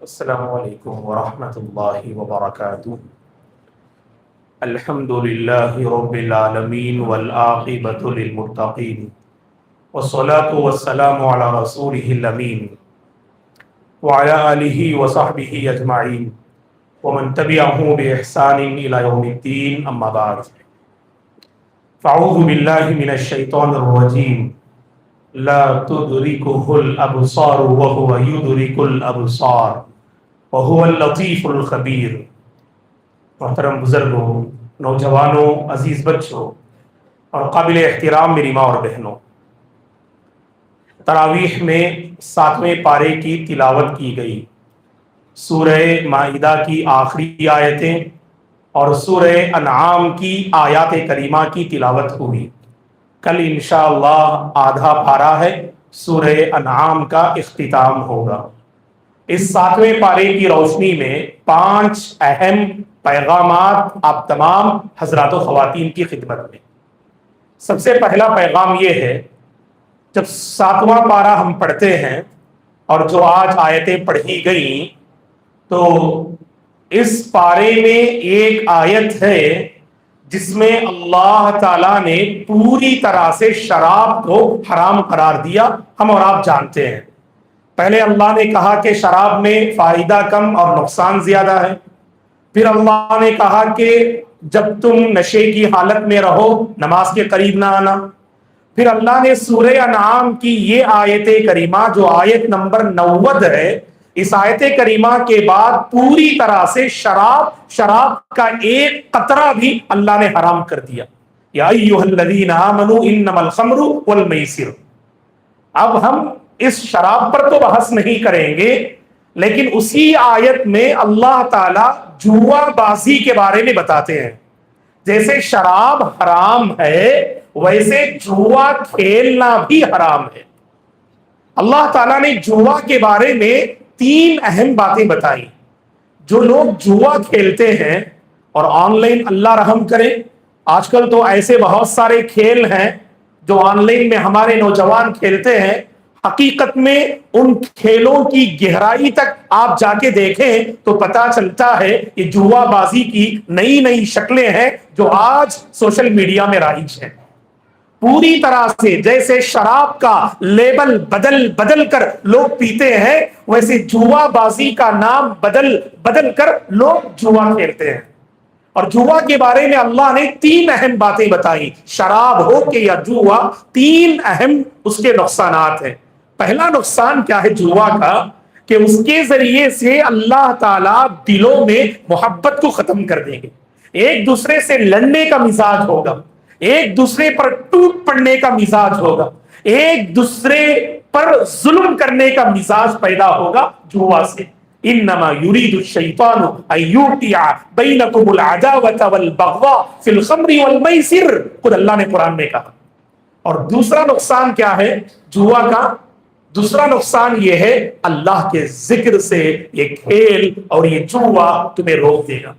السلام علیکم ورحمۃ اللہ وبرکاتہ۔ الحمد للہ رب العالمین والعاقبۃ للمتقین والصلاة والسلام علی رسولہ الامین وعلی آلہ وصحبہ اجمعین ومن تبعہ بإحسان الی یوم الدین، اما بعد فاعوذ باللہ من الشیطان الرجیم لا تدرکہ الابصار وہو یدرک الابصار وہو اللطیف الخبیر۔ محترم بزرگوں، نوجوانوں، عزیز بچوں اور قابل احترام میری ماں اور بہنوں، تراویح میں 7ویں پارے کی تلاوت کی گئی۔ سورہ مائدہ کی آخری آیتیں اور سورہ انعام کی آیات کریمہ کی تلاوت ہوئی۔ کل انشاءاللہ آدھا پارہ ہے، سورہ انعام کا اختتام ہوگا۔ اس 7ویں پارے کی روشنی میں 5 اہم پیغامات آپ تمام حضرات و خواتین کی خدمت میں۔ سب سے پہلا پیغام یہ ہے، جب 7واں پارہ ہم پڑھتے ہیں اور جو آج آیتیں پڑھی گئیں، تو اس پارے میں ایک آیت ہے جس میں اللہ تعالیٰ نے پوری طرح سے شراب کو حرام قرار دیا۔ ہم اور آپ جانتے ہیں، پہلے اللہ نے کہا کہ شراب میں فائدہ کم اور نقصان زیادہ ہے۔ پھر اللہ نے کہا کہ جب تم نشے کی حالت میں رہو نماز کے قریب نہ آنا۔ پھر اللہ نے سورہ انعام کی یہ آیت کریمہ جو آیت نمبر 90 ہے، اس آیت کریمہ کے بعد پوری طرح سے شراب کا ایک قطرہ بھی اللہ نے حرام کر دیا۔ یا ایھا الذین آمنوا انما الخمر والمیسر۔ اب ہم اس شراب پر تو بحث نہیں کریں گے، لیکن اسی آیت میں اللہ تعالیٰ جوا بازی کے بارے میں بتاتے ہیں۔ جیسے شراب حرام ہے، ویسے جوا کھیلنا بھی حرام ہے۔ اللہ تعالیٰ نے جوا کے بارے میں 3 اہم باتیں بتائی۔ جو لوگ جوا کھیلتے ہیں، اور آن لائن اللہ رحم کرے، آج کل تو ایسے بہت سارے کھیل ہیں جو آن لائن میں ہمارے نوجوان کھیلتے ہیں، حقیقت میں ان کھیلوں کی گہرائی تک آپ جا کے دیکھیں تو پتا چلتا ہے کہ جوا بازی کی نئی نئی شکلیں ہیں جو آج سوشل میڈیا میں رائج ہیں۔ پوری طرح سے جیسے شراب کا لیبل بدل کر لوگ پیتے ہیں، ویسے جوا بازی کا نام بدل کر لوگ جوا کھیلتے ہیں۔ اور جوا کے بارے میں اللہ نے 3 اہم باتیں بتائی۔ شراب ہو کہ یا جوا، 3 اہم اس کے نقصانات ہیں۔ پہلا نقصان کیا ہے جوا کا، کہ اس کے ذریعے سے اللہ تعالیٰ دلوں میں محبت کو ختم کر دیں گے۔ ایک دوسرے سے لڑنے کا مزاج ہوگا، ایک دوسرے پر ٹوٹ پڑنے کا مزاج ہوگا، ایک دوسرے پر ظلم کرنے کا مزاج پیدا ہوگا جوا سے۔ انما یرید الشیطان ان یوقع بینکم العداوۃ والبغضاء فی الخمر والمیسر، خود اللہ نے قرآن میں کہا۔ اور دوسرا نقصان کیا ہے جوا کا؟ دوسرا نقصان یہ ہے، اللہ کے ذکر سے یہ کھیل اور یہ جوا تمہیں روک دے گا۔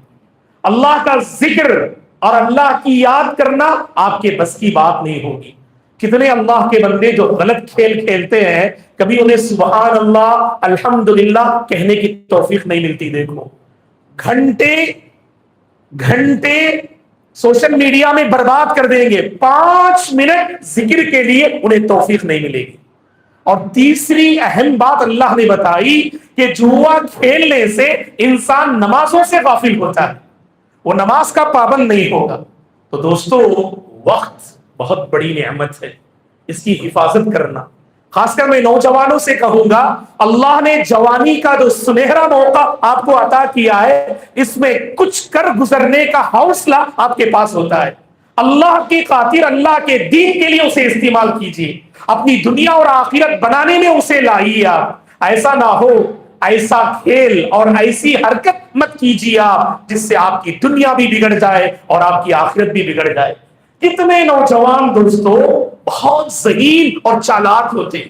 اللہ کا ذکر اور اللہ کی یاد کرنا آپ کے بس کی بات نہیں ہوگی۔ کتنے اللہ کے بندے جو غلط کھیل کھیلتے ہیں، کبھی انہیں سبحان اللہ الحمدللہ کہنے کی توفیق نہیں ملتی۔ دیکھو، گھنٹے سوشل میڈیا میں برباد کر دیں گے، 5 منٹ ذکر کے لیے انہیں توفیق نہیں ملے گی۔ اور تیسری اہم بات اللہ نے بتائی کہ جوا کھیلنے سے انسان نمازوں سے غافل ہوتا ہے، وہ نماز کا پابند نہیں ہوگا۔ تو دوستو، وقت بہت بڑی نعمت ہے، اس کی حفاظت کرنا۔ خاص کر میں نوجوانوں سے کہوں گا، اللہ نے جوانی کا جو سنہرا موقع آپ کو عطا کیا ہے، اس میں کچھ کر گزرنے کا حوصلہ آپ کے پاس ہوتا ہے۔ اللہ کی خاطر، اللہ کے دین کے لیے اسے استعمال کیجیے، اپنی دنیا اور آخرت بنانے میں اسے لائیے۔ آپ ایسا نہ ہو، ایسا کھیل اور ایسی حرکت مت کیجیے آپ جس سے آپ کی دنیا بھی بگڑ جائے اور آپ کی آخرت بھی بگڑ جائے۔ کتنے نوجوان دوستو بہت ذہین اور چالاک ہوتے،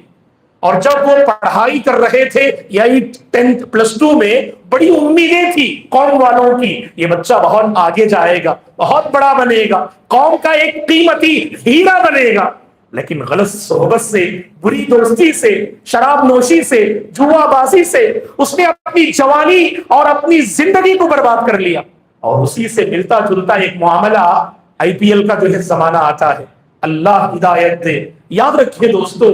اور جب وہ پڑھائی کر رہے تھے، یہی 10th +2 میں بڑی امیدیں تھی قوم والوں کی، یہ بچہ بہت آگے جائے گا، بہت بڑا بنے گا، قوم کا ایک قیمتی ہیرا بنے گا۔ لیکن غلط صحبت سے، بری دوستی سے، شراب نوشی سے، جوا بازی سے اس نے اپنی جوانی اور اپنی زندگی کو برباد کر لیا۔ اور اسی سے ملتا جلتا ایک معاملہ آئی پی ایل کا جو ہے زمانہ آتا ہے۔ اللہ ہدایت دے۔ یاد رکھیے دوستو،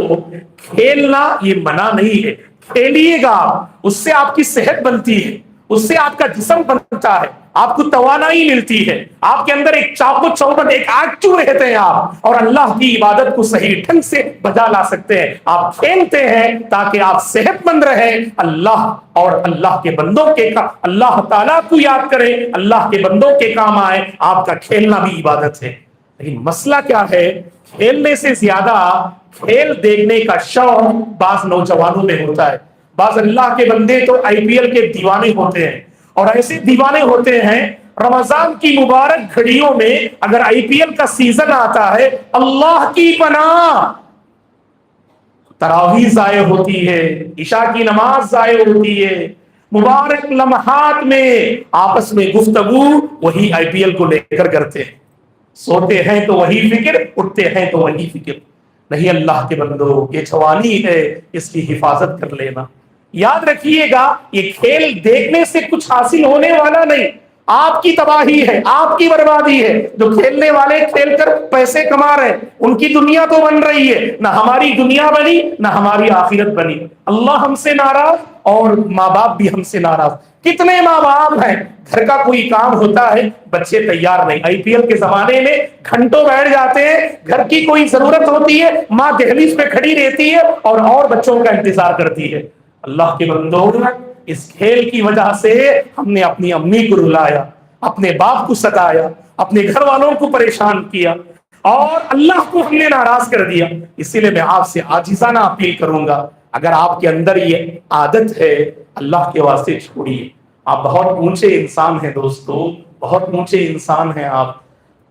کھیلنا یہ منع نہیں ہے، کھیلیے گا، اس سے آپ کی صحت بنتی ہے، اس سے آپ کا جسم بنتا ہے، آپ کو توانائی ملتی ہے، آپ کے اندر ایک چاق و چوبند، ایک ایکٹو رہتے ہیں آپ، اور اللہ کی عبادت کو صحیح ڈھنگ سے بجا لا سکتے ہیں۔ آپ کھیلتے ہیں تاکہ آپ صحت مند رہیں، اللہ اور اللہ کے بندوں کے اللہ تعالیٰ کو یاد کریں، اللہ کے بندوں کے کام آئے۔ آپ کا کھیلنا بھی عبادت ہے۔ لیکن مسئلہ کیا ہے؟ کھیلنے سے زیادہ کھیل دیکھنے کا شوق بعض نوجوانوں میں ہوتا ہے۔ بعض اللہ کے بندے تو آئی پی ایل کے دیوانے ہوتے ہیں، اور ایسے دیوانے ہوتے ہیں رمضان کی مبارک گھڑیوں میں اگر آئی پی ایل کا سیزن آتا ہے، اللہ کی پناہ تراویح ضائع ہوتی ہے، عشاء کی نماز ضائع ہوتی ہے، مبارک لمحات میں آپس میں گفتگو وہی آئی پی ایل کو لے کر کرتے ہیں، سوتے ہیں تو وہی فکر، اٹھتے ہیں تو وہی فکر۔ نہیں اللہ کے بندو، یہ جوانی ہے، اس کی حفاظت کر لینا۔ یاد رکھیے گا، یہ کھیل دیکھنے سے کچھ حاصل ہونے والا نہیں، آپ کی تباہی ہے، آپ کی بربادی ہے۔ جو کھیلنے والے کھیل کر پیسے کما رہے ہیں، ان کی دنیا تو بن رہی ہے، نہ ہماری دنیا بنی نہ ہماری آخرت بنی۔ اللہ ہم سے ناراض اور ماں باپ بھی ہم سے ناراض۔ کتنے ماں باپ ہیں، گھر کا کوئی کام ہوتا ہے، بچے تیار نہیں۔ آئی پی ایل کے زمانے میں گھنٹوں بیٹھ جاتے ہیں، گھر کی کوئی ضرورت ہوتی ہے، ماں دہلیز پہ کھڑی رہتی ہے اور بچوں کا انتظار کرتی ہے۔ اللہ کے بندوں، اس کھیل کی وجہ سے ہم نے اپنی امی کو رلایا، اپنے باپ کو ستایا، اپنے گھر والوں کو پریشان کیا، اور اللہ کو ہم نے ناراض کر دیا۔ اسی لیے میں آپ سے عاجزانہ اپیل کروں گا، اگر آپ کے اندر یہ عادت ہے، اللہ کے واسطے چھوڑیے۔ آپ بہت اونچے انسان ہیں دوستو، بہت اونچے انسان ہیں آپ۔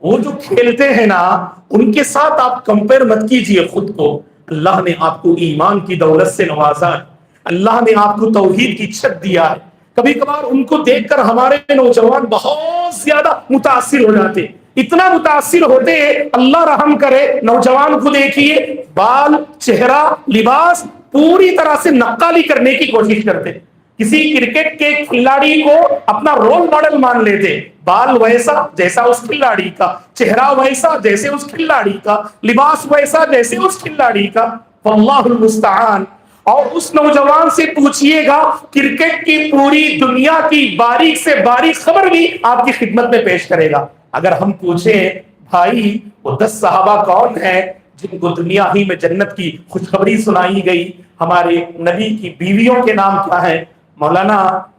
وہ جو کھیلتے ہیں نا، ان کے ساتھ آپ کمپیر مت کیجئے خود کو۔ اللہ نے آپ کو ایمان کی دولت سے نوازا ہے، اللہ نے آپ کو توحید کی چھت دیا ہے۔ کبھی کبھار ان کو دیکھ کر ہمارے نوجوان بہت زیادہ متاثر ہو جاتے، اتنا متاثر ہوتے ہیں، اللہ رحم کرے۔ نوجوان کو دیکھیے، بال، چہرہ، لباس پوری طرح سے نقالی کرنے کی کوشش کرتے، کسی کرکٹ کے کھلاڑی کو اپنا رول ماڈل مان لیتے، بال ویسا جیسا اس کھلاڑی کا، چہرہ ویسا جیسے اس کھلاڑی کا، لباس ویسا جیسے اس کھلاڑی کا۔ واللہ المستعان۔ اور اس نوجوان سے پوچھئے گا، کرکٹ کی پوری دنیا کی باریک سے باریک خبر بھی آپ کی خدمت میں پیش کرے گا۔ اگر ہم پوچھیں بھائی وہ 10 صحابہ کون ہیں جن کو دنیا ہی میں جنت کی خوشخبری سنائی گئی، ہمارے نبی کی بیویوں کے نام کیا ہیں؟ مولانا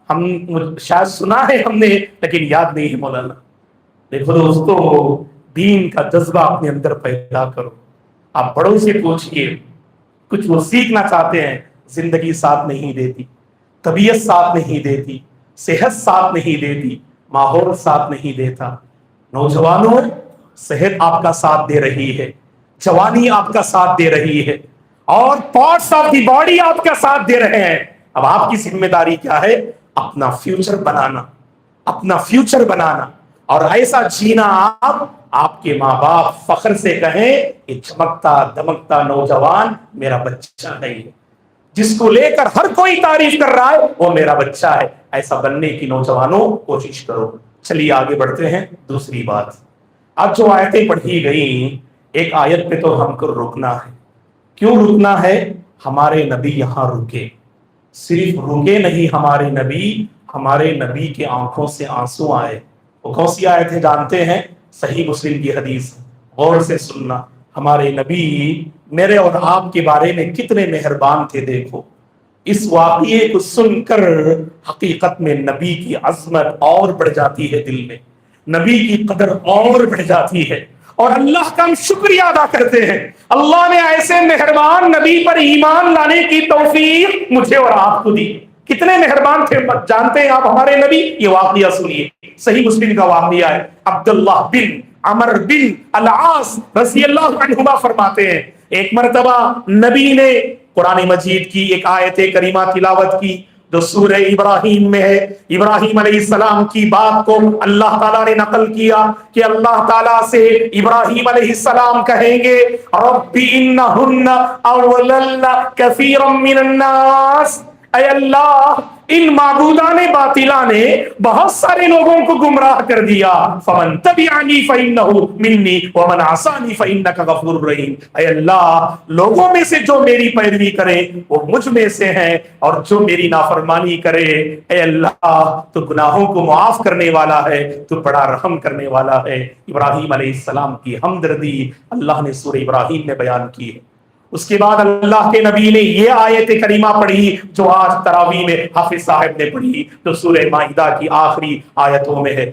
ہم شاید سنا ہے ہم نے، لیکن یاد نہیں ہے مولانا۔ دیکھو دوستو، دین کا جذبہ اپنے اندر پیدا کرو، آپ بڑوں سے پوچھئے، کچھ وہ سیکھنا چاہتے ہیں، زندگی ساتھ نہیں دیتی، طبیعت ساتھ نہیں دیتی، صحت ساتھ نہیں دیتی، ماحول ساتھ نہیں دیتا۔ نوجوانوں، صحت آپ کا ساتھ دے رہی ہے، جوانی آپ کا ساتھ دے رہی ہے، اور پارٹس آف دی باڈی آپ کا ساتھ دے رہے ہیں۔ اب آپ کی ذمہ داری کیا ہے؟ اپنا فیوچر بنانا، اپنا فیوچر بنانا، اور ایسا جینا آپ کے ماں باپ فخر سے کہیں کہ چمکتا دمکتا نوجوان میرا بچہ ہے، جس کو لے کر ہر کوئی تعریف کر رہا ہے وہ میرا بچہ ہے۔ ایسا بننے کی نوجوانوں کوشش کرو۔ چلیے آگے بڑھتے ہیں۔ دوسری بات، اب جو آیتیں پڑھی گئیں، ایک آیت پہ تو ہم کو رکنا ہے۔ کیوں رکنا ہے؟ ہمارے نبی یہاں رکے، صرف رکے نہیں، ہمارے نبی کے آنکھوں سے آنسو آئے۔ وہ کون سی آیت ہے جانتے ہیں؟ صحیح مسلم کی حدیث، غور سے سننا۔ ہمارے نبی میرے اور آپ کے بارے میں کتنے مہربان تھے، دیکھو اس واقعے کو سن کر حقیقت میں نبی کی عظمت اور بڑھ جاتی ہے، دل میں نبی کی قدر اور بڑھ جاتی ہے، اور اللہ کا ہم شکریہ ادا کرتے ہیں۔ اللہ نے ایسے مہربان نبی پر ایمان لانے کی توفیق مجھے اور آپ کو دی۔ کتنے مہربان تھے جانتے ہیں آپ ہمارے نبی؟ یہ واقعہ سنیے، صحیح مسلم کا واقعہ ہے۔ عبداللہ بن عمر بن العاص رضی اللہ عنہما فرماتے ہیں، ایک مرتبہ نبی نے قرآن مجید کی ایک آیت کریمہ تلاوت کی، جو سورہ ابراہیم میں ہے۔ ابراہیم علیہ السلام کی بات کو اللہ تعالیٰ نے نقل کیا کہ اللہ تعالیٰ سے ابراہیم علیہ السلام کہیں گے رب انہن اضللن کثیرا من الناس، اے اللہ ان معبودان باطلا نے بہت سارے لوگوں کو گمراہ کر دیا، فمن تبعنی فإنہ منی ومن عصانی فإنک غفور رحیم، اے اللہ لوگوں میں سے جو میری پیروی کرے وہ مجھ میں سے ہیں، اور جو میری نافرمانی کرے اے اللہ تو گناہوں کو معاف کرنے والا ہے، تو بڑا رحم کرنے والا ہے۔ ابراہیم علیہ السلام کی ہمدردی اللہ نے سورہ ابراہیم میں بیان کی ہے۔ اس کے بعد اللہ کے نبی نے یہ آیت کریمہ پڑھی جو آج تراویح میں حافظ صاحب نے پڑھی، جو سورہ مائدہ کی آخری آیتوں میں ہے۔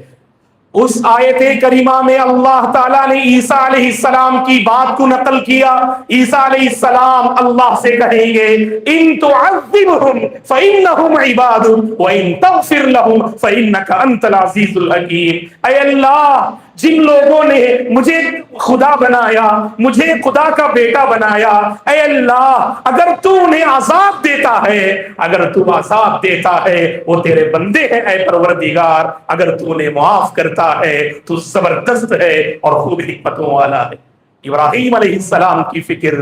اس آیت کریمہ میں اللہ تعالیٰ نے عیسیٰ علیہ السلام کی بات کو نقل کیا۔ عیسیٰ علیہ السلام اللہ سے کہیں گے ان تعذبہم فإنہم عبادک وإن تغفر لہم فإنک انت العزیز الحکیم، اے اللہ جن لوگوں نے مجھے خدا بنایا، مجھے خدا کا بیٹا بنایا، اے اللہ اگر تو انہیں عذاب دیتا ہے، اگر تو عذاب دیتا ہے وہ تیرے بندے ہیں اے پروردگار، اگر تو انہیں معاف کرتا ہے تو زبردست ہے اور خوب حکمتوں والا ہے۔ ابراہیم علیہ السلام کی فکر،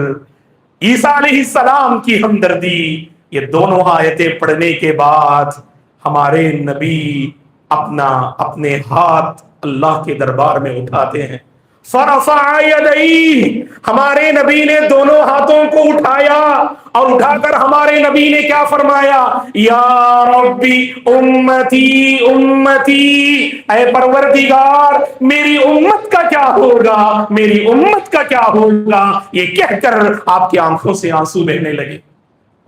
عیسیٰ علیہ السلام کی ہمدردی، یہ دونوں آیتیں پڑھنے کے بعد ہمارے نبی اپنے ہاتھ اللہ کے دربار میں اٹھاتے ہیں۔ فرفع یدیہ، ہمارے نبی نے دونوں ہاتھوں کو اٹھایا، اور اٹھا کر ہمارے نبی نے کیا فرمایا؟ یا ربی امتی امتی، اے پروردگار میری امت کا کیا ہوگا، میری امت کا کیا ہوگا، یہ کہہ کر آپ کی آنکھوں سے آنسو بہنے لگے۔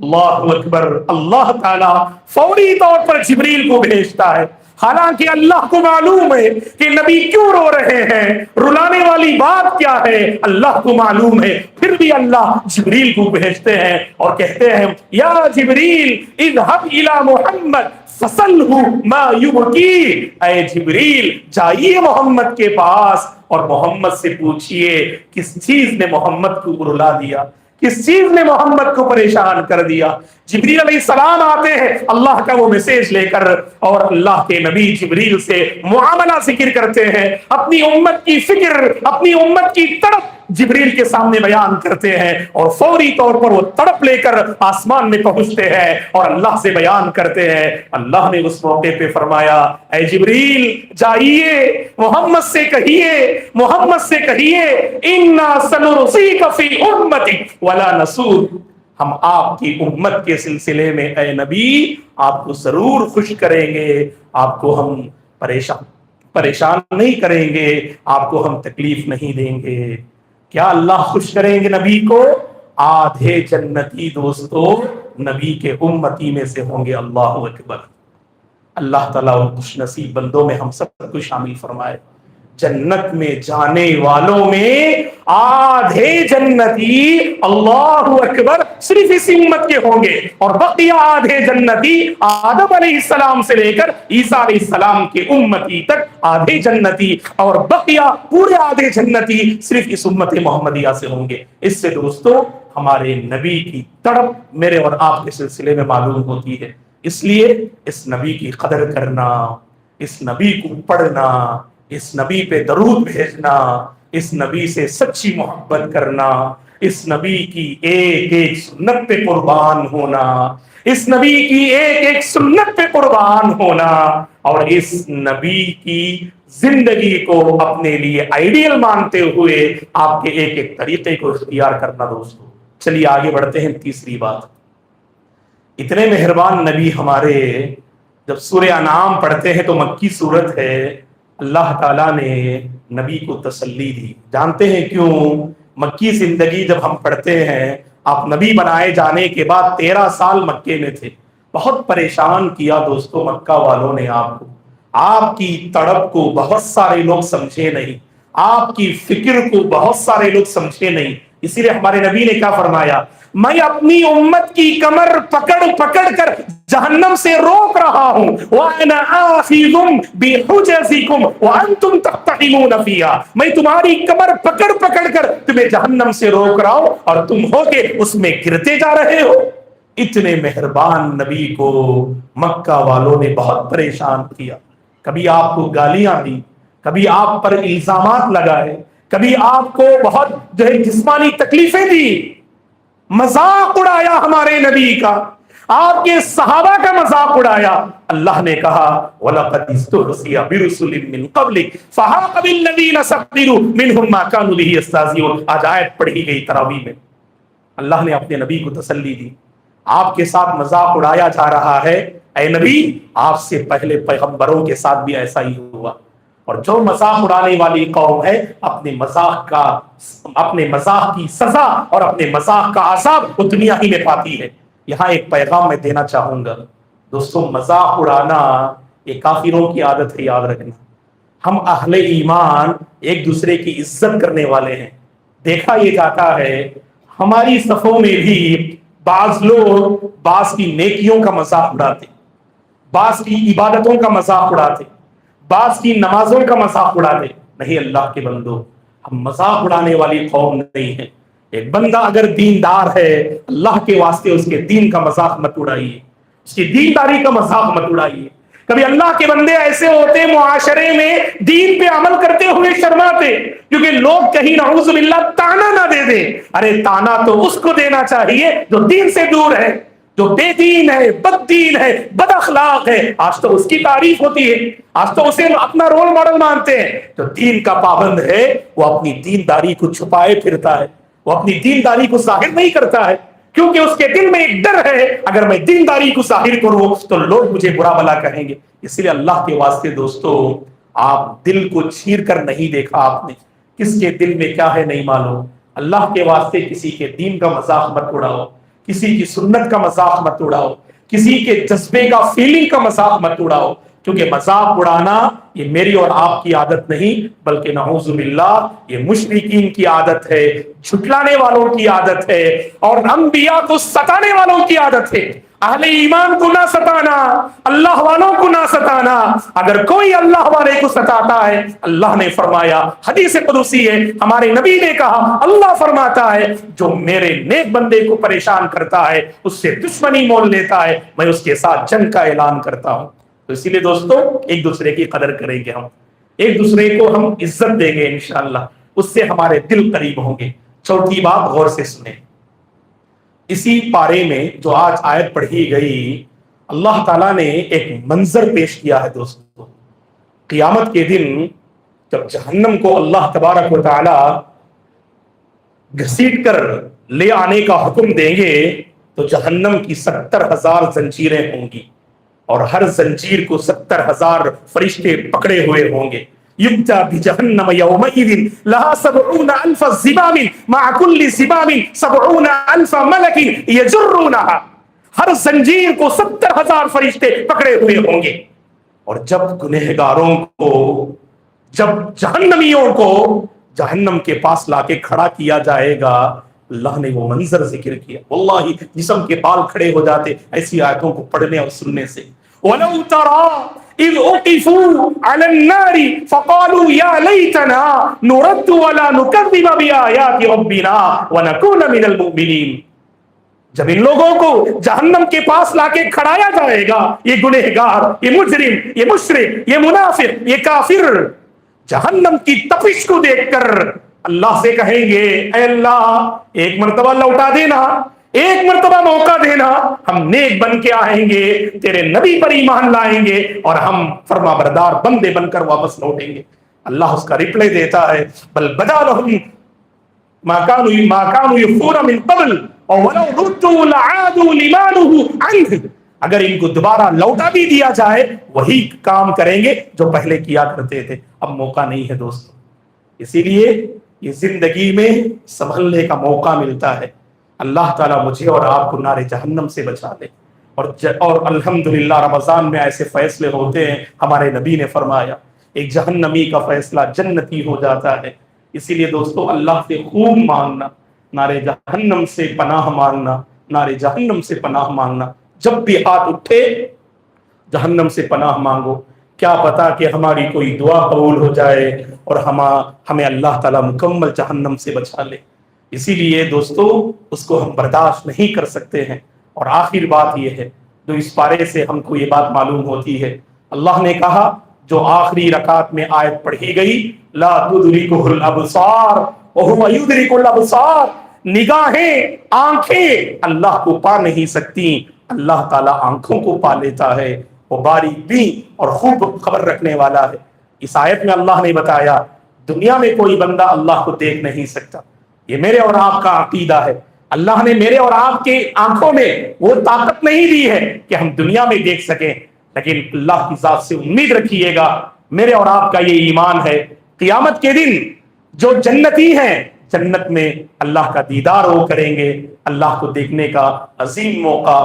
اللہ اکبر۔ اللہ تعالیٰ فوری طور پر جبریل کو بھیجتا ہے، حالانکہ اللہ کو معلوم ہے کہ نبی کیوں رو رہے ہیں، رلانے والی بات کیا ہے، اللہ کو معلوم ہے، پھر بھی اللہ جبریل کو بھیجتے ہیں اور کہتے ہیں یا جبریل اذهب الى محمد فسلہ ما یبکی، اے جبریل جائیے محمد کے پاس اور محمد سے پوچھئے کس چیز نے محمد کو رلا دیا، کس چیز نے محمد کو پریشان کر دیا۔ جبریل علیہ السلام آتے ہیں اللہ کا وہ میسیج لے کر، اور اللہ کے نبی جبریل سے معاملہ ذکر کرتے ہیں، اپنی امت کی فکر، اپنی امت کی تڑپ جبریل کے سامنے بیان کرتے ہیں، اور فوری طور پر وہ تڑپ لے کر آسمان میں پہنچتے ہیں اور اللہ سے بیان کرتے ہیں۔ اللہ نے اس موقع پہ فرمایا اے جبریل جائیے محمد سے کہیے، محمد سے کہیے انا سنرسیک فی امتک ولا نسور، ہم آپ کی امت کے سلسلے میں اے نبی آپ کو ضرور خوش کریں گے، آپ کو ہم پریشان نہیں کریں گے، آپ کو ہم تکلیف نہیں دیں گے۔ کیا اللہ خوش کریں گے نبی کو؟ آدھے جنتی دوستو نبی کے امتی میں سے ہوں گے۔ اللہ اکبر۔ اللہ تعالیٰ ان خوش نصیب بندوں میں ہم سب کو شامل فرمائے۔ جنت میں جانے والوں میں آدھے جنتی اللہ اکبر صرف اس امت کے ہوں گے، اور بقیہ آدھے جنتی آدم علیہ السلام سے لے کر عیسیٰ علیہ السلام کے امتی تک آدھے جنتی، اور بقیہ پورے آدھے جنتی صرف اس امت محمدیہ سے ہوں گے۔ اس سے دوستو ہمارے نبی کی تڑپ میرے اور آپ کے سلسلے میں معلوم ہوتی ہے۔ اس لیے اس نبی کی قدر کرنا، اس نبی کو پڑھنا، اس نبی پہ درود بھیجنا، اس نبی سے سچی محبت کرنا، اس نبی کی ایک ایک سنت پہ قربان ہونا، اس نبی کی ایک ایک سنت پہ قربان ہونا، اور اس نبی کی زندگی کو اپنے لیے آئیڈیل مانتے ہوئے آپ کے ایک ایک طریقے کو اختیار کرنا۔ دوستو چلیے آگے بڑھتے ہیں۔ تیسری بات، اتنے مہربان نبی ہمارے جب سورہ انعام پڑھتے ہیں تو مکی سورت ہے، اللہ تعالیٰ نے نبی کو تسلی دی۔ جانتے ہیں کیوں؟ مکی زندگی جب ہم پڑھتے ہیں، آپ نبی بنائے جانے کے بعد 13 سال مکے میں تھے، بہت پریشان کیا دوستو مکہ والوں نے آپ کو، آپ کی تڑپ کو بہت سارے لوگ سمجھے نہیں، آپ کی فکر کو بہت سارے لوگ سمجھے نہیں، اسی لیے ہمارے نبی نے کیا فرمایا؟ میں اپنی امت کی کمر پکڑ پکڑ کر جہنم سے روک رہا ہوں، وَأَنَا آخِذٌ بِحُجَزِكُمْ وَأَنْتُمْ تَقْتَحِمُونَ فِيهَا، میں تمہاری کمر پکڑ پکڑ کر تمہیں جہنم سے روک رہا ہوں اور تم ہو کے اس میں گرتے جا رہے ہو۔ اتنے مہربان نبی کو مکہ والوں نے بہت پریشان کیا، کبھی آپ کو گالیاں دی، کبھی آپ پر الزامات لگائے، کبھی آپ کو بہت جو ہے جسمانی تکلیفیں دی، مذاق اڑایا ہمارے نبی کا، آپ کے صحابہ کا مذاق اڑایا۔ اللہ نے کہا وَلَقَدِ اسْتُهْزِئَ بِرُسُلٍ مِّن قَبْلِكَ فَحَاقَ بِالَّذِينَ سَخِرُوا مِنْهُم مَّا كَانُوا بِهِ يَسْتَهْزِئُونَ۔ آج آیت پڑھی گئی تراویح میں، اللہ نے اپنے نبی کو تسلی دی، آپ کے ساتھ مذاق اڑایا جا رہا ہے، اے نبی آپ سے پہلے پیغمبروں کے ساتھ بھی ایسا ہی ہوا، اور جو مذاق اڑانے والی قوم ہے اپنے مذاق کی سزا اور اپنے مذاق کا عذاب وہ دنیا ہی میں پاتی ہے۔ یہاں ایک پیغام میں دینا چاہوں گا دوستوں، مذاق اڑانا یہ کافروں کی عادت ہے، یاد رکھنا۔ ہم اہل ایمان ایک دوسرے کی عزت کرنے والے ہیں۔ دیکھا یہ جاتا ہے ہماری صفوں میں بھی بعض لوگ بعض کی نیکیوں کا مذاق اڑاتے، بعض کی عبادتوں کا مذاق اڑاتے، بعض کی نمازوں کا مذاق اڑاتے۔ نہیں اللہ کے بندو، ہم مذاق اڑانے والی قوم نہیں ہیں۔ ایک بندہ اگر دیندار ہے، اللہ کے واسطے اس کے دین کا مذاق مت اڑائیے، اس کی دینداری کا مذاق مت اڑائیے۔ کبھی اللہ کے بندے ایسے ہوتے معاشرے میں دین پہ عمل کرتے ہوئے شرماتے، کیونکہ لوگ کہیں نعوذ باللہ تانا نہ دے دیں۔ ارے تانا تو اس کو دینا چاہیے جو دین سے دور ہے، جو بے دین ہے، بد دین ہے، بد اخلاق ہے، آج تو اس کی تعریف ہوتی ہے، آج تو اسے اپنا رول ماڈل مانتے ہیں۔ جو دین کا پابند ہے وہ اپنی دینداری کو چھپائے پھرتا ہے، وہ اپنی دینداری کو ظاہر نہیں کرتا ہے، کیونکہ اس کے دل میں ایک ڈر ہے اگر میں دینداری کو ظاہر کروں تو لوگ مجھے برا بھلا کہیں گے۔ اس لیے اللہ کے واسطے دوستو، آپ دل کو چیر کر نہیں دیکھا آپ نے، کس کے دل میں کیا ہے نہیں معلوم۔ اللہ کے واسطے کسی کے دین کا مذاق مت اڑاؤ، کسی کی سنت کا مذاق مت اڑاؤ، کسی کے جذبے کا فیلنگ کا مذاق مت اڑاؤ، کیونکہ مذاق اڑانا یہ میری اور آپ کی عادت نہیں، بلکہ نعوذ باللہ یہ مشرکین کی عادت ہے، جھٹلانے والوں کی عادت ہے، اور انبیاء کو ستانے والوں کی عادت ہے۔ اہل ایمان کو نہ ستانا، اللہ والوں کو نہ ستانا۔ اگر کوئی اللہ والے کو ستاتا ہے، اللہ نے فرمایا، حدیث قدسی ہے، ہمارے نبی نے کہا، اللہ فرماتا ہے جو میرے نیک بندے کو پریشان کرتا ہے، اس سے دشمنی مول لیتا ہے، میں اس کے ساتھ جنگ کا اعلان کرتا ہوں۔ تو اسی لیے دوستو ایک دوسرے کی قدر کریں گے، ہم ایک دوسرے کو ہم عزت دیں گے انشاءاللہ، اس سے ہمارے دل قریب ہوں گے۔ چوتھی بات غور سے سنیں، اسی پارے میں جو آج آیت پڑھی گئی، اللہ تعالیٰ نے ایک منظر پیش کیا ہے دوستو۔ قیامت کے دن جب جہنم کو اللہ تبارک و تعالی گھسیٹ کر لے آنے کا حکم دیں گے تو جہنم کی 70,000 زنجیریں ہوں گی، اور ہر زنجیر کو 70,000 فرشتے پکڑے ہوئے ہوں گے۔ یُؤْتَى بِجَهَنَّمَ يَوْمَئِذٍ لَهَا 70,000 زِمَامٍ مَعَ كُلِّ زِمَامٍ 70,000 مَلَكٍ يَجُرُّونَهَا۔ ہر زنجیر کو 70,000 فرشتے پکڑے ہوئے ہوں گے، اور جب گنہگاروں کو، جب جہنمیوں کو جہنم کے پاس لا کے کھڑا کیا جائے گا، اللہ نے وہ منظر ذکر کیا، واللہ جسم کے بال کھڑے ہو جاتے ایسی آیتوں کو پڑھنے اور سننے سے۔ وَلَوْ تَرَى إِذْ أُوقِفُوا عَلَى النَّارِ فَقَالُوا يَا لَيْتَنَا نُرَدُّ وَلَا نُكَذِّبَ بِآيَاتِ رَبِّنَا وَنَكُونَ مِنَ الْمُؤْمِنِينَ۔ جب ان لوگوں کو جہنم کے پاس لا کے کھڑایا جائے گا، یہ گنہگار، یہ مجرم، یہ مشرک، یہ منافق، یہ کافر جہنم کی تپش کو دیکھ کر اللہ سے کہیں گے، اے اللہ ایک مرتبہ لوٹا دینا، ایک مرتبہ موقع دینا، ہم نیک بن کے آئیں گے، تیرے نبی پر ایمان لائیں گے، اور ہم فرما بردار بندے بن کر واپس لوٹیں گے۔ اللہ اس کا ریپلائی دیتا ہے، بل بدا لهم ما كانوا يخفون من قبل ولو ردوا لعادوا لما نهوا عنه۔ اگر ان کو دوبارہ لوٹا بھی دیا جائے وہی کام کریں گے جو پہلے کیا کرتے تھے۔ اب موقع نہیں ہے دوستو، اسی لیے یہ زندگی میں سنبھلنے کا موقع ملتا ہے۔ اللہ تعالیٰ مجھے اور آپ کو نار جہنم سے بچا لے، اور الحمدللہ رمضان میں ایسے فیصلے ہوتے ہیں، ہمارے نبی نے فرمایا ایک جہنمی کا فیصلہ جنتی ہو جاتا ہے۔ اسی لیے دوستو اللہ سے خوب مانگنا، نار جہنم سے پناہ مانگنا، نار جہنم سے پناہ مانگنا۔ جب بھی ہاتھ اٹھے جہنم سے پناہ مانگو، کیا پتا کہ ہماری کوئی دعا قبول ہو جائے اور ہمیں اللہ تعالیٰ مکمل جہنم سے بچا لے۔ اسی لیے دوستو اس کو ہم برداشت نہیں کر سکتے ہیں۔ اور آخر بات یہ ہے جو اس پارے سے ہم کو یہ بات معلوم ہوتی ہے، اللہ نے کہا جو آخری رکعت میں آیت پڑھی گئی، لا تدرکہ الابصار وہو یدرک الابصار، نگاہیں، آنکھیں اللہ کو پا نہیں سکتی، اللہ تعالیٰ آنکھوں کو پا لیتا ہے، وہ باریک بین اور خوب خبر رکھنے والا ہے۔ اس آیت میں اللہ نے بتایا دنیا میں کوئی بندہ اللہ کو دیکھ نہیں سکتا، یہ میرے اور آپ کا عقیدہ ہے۔ اللہ نے میرے اور آپ کے آنکھوں میں وہ طاقت نہیں دی ہے کہ ہم دنیا میں دیکھ سکیں، لیکن اللہ کی ذات سے امید رکھیے گا، میرے اور آپ کا یہ ایمان ہے، قیامت کے دن جو جنتی ہیں جنت میں اللہ کا دیدار وہ کریں گے، اللہ کو دیکھنے کا عظیم موقع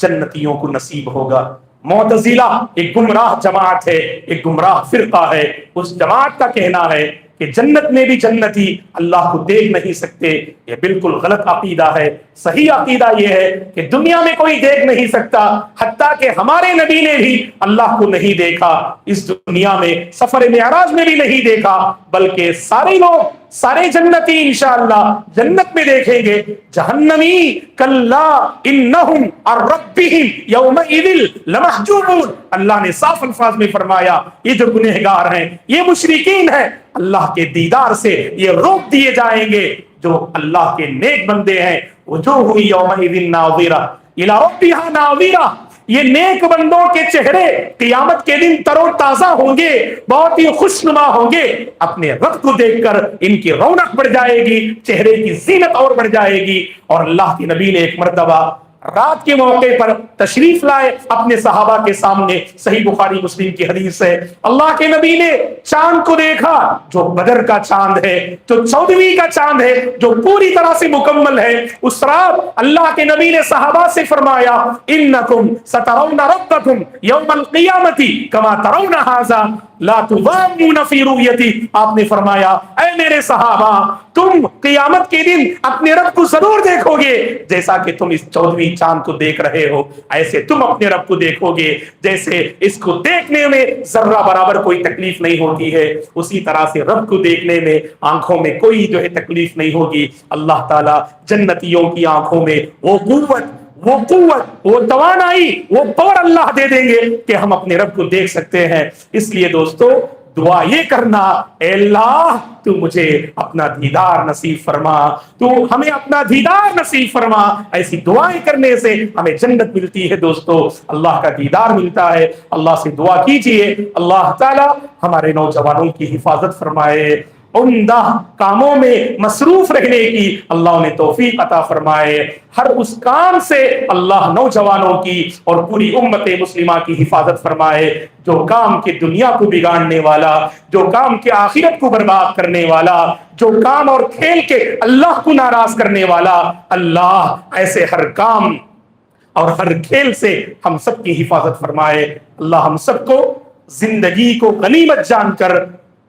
جنتیوں کو نصیب ہوگا۔ معتزلہ ایک گمراہ جماعت ہے، ایک گمراہ فرقہ ہے، اس جماعت کا کہنا ہے کہ جنت میں بھی جنتی اللہ کو دیکھ نہیں سکتے، یہ بالکل غلط عقیدہ ہے۔ صحیح عقیدہ یہ ہے کہ دنیا میں کوئی دیکھ نہیں سکتا، حتیٰ کہ ہمارے نبی نے بھی اللہ کو نہیں دیکھا، اس دنیا میں سفر معراج میں بھی نہیں دیکھا، بلکہ سارے لوگ، سارے جنتی انشاءاللہ جنت میں دیکھیں گے۔ جہنمی کلا انہم عن ربہم یومئذ لمحجوبون، اللہ نے صاف الفاظ میں فرمایا یہ جو گنہگار ہیں، یہ مشرکین ہیں، اللہ کے دیدار سے یہ روک دیے جائیں گے۔ جو اللہ کے نیک بندے ہیں وجوہ یومئذ ناظرہ الی ربہا ناظرہ، یہ نیک بندوں کے چہرے قیامت کے دن تر و تازہ ہوں گے، بہت ہی خوشنما ہوں گے، اپنے رب کو دیکھ کر ان کی رونق بڑھ جائے گی، چہرے کی زینت اور بڑھ جائے گی۔ اور اللہ کے نبی نے ایک مرتبہ رات کے موقع پر تشریف لائے اپنے صحابہ کے سامنے، صحیح بخاری مسلم کی حدیث ہے، اللہ کے نبی نے چاند کو دیکھا جو بدر کا چاند ہے، جو 14ویں کا چاند ہے، جو پوری طرح سے مکمل ہے۔ اس رات اللہ کے نبی نے صحابہ سے فرمایا انکم سترون ربکم یوم القیامت کما ترون ھذا لا تضامون فی رؤیتی، آپ نے فرمایا اے میرے صحابہ تم قیامت کے دن اپنے رب کو ضرور دیکھو گے، جیسا کہ تم اس 14ویں چاند کو دیکھ رہے ہو ایسے تم اپنے رب کو دیکھو گے، جیسے اس کو دیکھنے میں ذرہ برابر کوئی تکلیف نہیں ہوتی ہے اسی طرح سے رب کو دیکھنے میں آنکھوں میں کوئی جو ہے تکلیف نہیں ہوگی۔ اللہ تعالیٰ جنتیوں کی آنکھوں میں وہ قوت، وہ توانائی، وہ پاور اللہ دے دیں گے کہ ہم اپنے رب کو دیکھ سکتے ہیں۔ اس لیے دوستو دعا یہ کرنا، اے اللہ تو مجھے اپنا دیدار نصیب فرما، تو ہمیں اپنا دیدار نصیب فرما، ایسی دعائیں کرنے سے ہمیں جنت ملتی ہے دوستو، اللہ کا دیدار ملتا ہے۔ اللہ سے دعا کیجئے اللہ تعالی ہمارے نوجوانوں کی حفاظت فرمائے، عمدہ کاموں میں مصروف رہنے کی اللہ انہیں توفیق عطا فرمائے، ہر اس کام سے اللہ نوجوانوں کی اور پوری امت مسلمہ کی حفاظت فرمائے، جو کام کے دنیا کو بگاڑنے والا، جو کام کے آخرت کو برباد کرنے والا، جو کام اور کھیل کے اللہ کو ناراض کرنے والا، اللہ ایسے ہر کام اور ہر کھیل سے ہم سب کی حفاظت فرمائے۔ اللہ ہم سب کو زندگی کو غنیمت جان کر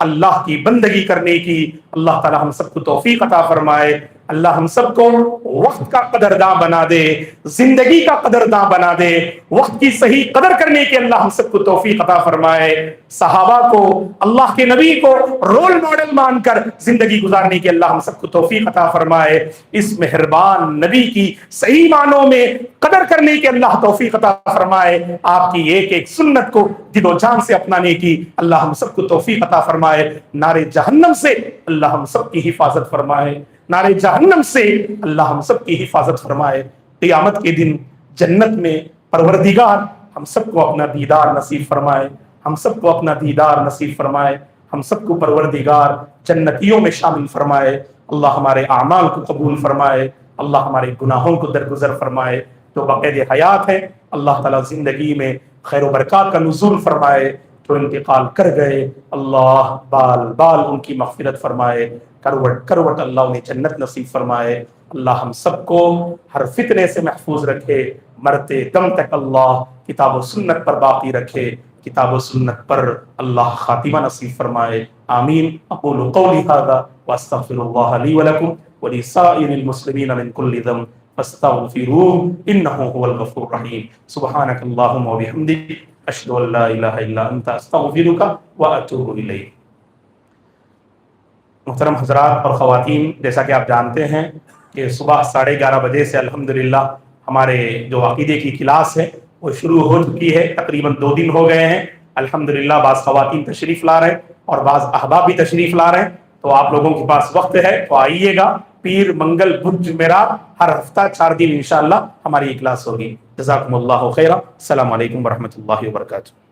اللہ کی بندگی کرنے کی اللہ تعالی ہم سب کو توفیق عطا فرمائے۔ اللہ ہم سب کو وقت کا قدرداں بنا دے، زندگی کا قدرداں بنا دے، وقت کی صحیح قدر کرنے کی اللہ ہم سب کو توفیق عطا فرمائے۔ صحابہ کو، اللہ کے نبی کو رول ماڈل مان کر زندگی گزارنے کی اللہ ہم سب کو توفیق عطا فرمائے۔ اس مہربان نبی کی صحیح معنوں میں قدر کرنے کی اللہ توفیق عطا فرمائے۔ آپ کی ایک ایک سنت کو دل و جان سے اپنانے کی اللہ ہم سب کو توفیق عطا فرمائے۔ نارے جہنم سے اللہ ہم سب کی حفاظت فرمائے، نارے جہنم سے اللہ ہم سب کی حفاظت فرمائے۔ قیامت کے دن جنت میں پروردگار ہم سب کو اپنا دیدار نصیب فرمائے، ہم سب کو اپنا دیدار نصیب فرمائے، ہم سب کو پروردگار جنتیوں میں شامل فرمائے۔ اللہ ہمارے اعمال کو قبول فرمائے، اللہ ہمارے گناہوں کو درگزر فرمائے۔ جو بقید حیات ہے اللہ تعالیٰ زندگی میں خیر و برکات کا نزول فرمائے، جو انتقال کر گئے اللہ بال بال ان کی مغفرت فرمائے، کروٹ کروٹ اللہ انہیں جنت نصیب فرمائے۔ اللہ ہم سب کو ہر فتنے سے محفوظ رکھے، مرتے دم تک اللہ کتاب و سنت پر باقی رکھے، کتاب و سنت پر اللہ خاتمہ نصیب فرمائے۔ آمین۔ اقول قولی ھذا واستغفر اللہ لی ولکم ولسائر المسلمین من کل ذنب فاستغفروه انه هو الغفور الرحیم۔ سبحانک اللہم وبحمدک اشہد ان لا الہ الا انت استغفرک واتوب الیک۔ محترم حضرات اور خواتین، جیسا کہ آپ جانتے ہیں کہ صبح 11:30 بجے سے الحمدللہ ہمارے جو عقیدے کی کلاس ہے وہ شروع ہو چکی ہے، تقریباً 2 دن ہو گئے ہیں الحمدللہ. بعض خواتین تشریف لا رہے ہیں اور بعض احباب بھی تشریف لا رہے ہیں. تو آپ لوگوں کے پاس وقت ہے تو آئیے گا. پیر، منگل، بدھ، جمعرات ہر ہفتہ 4 دن انشاءاللہ ہماری یہ کلاس ہوگی. جزاکم اللہ خیرہ. السلام علیکم ورحمۃ اللہ وبرکاتہ.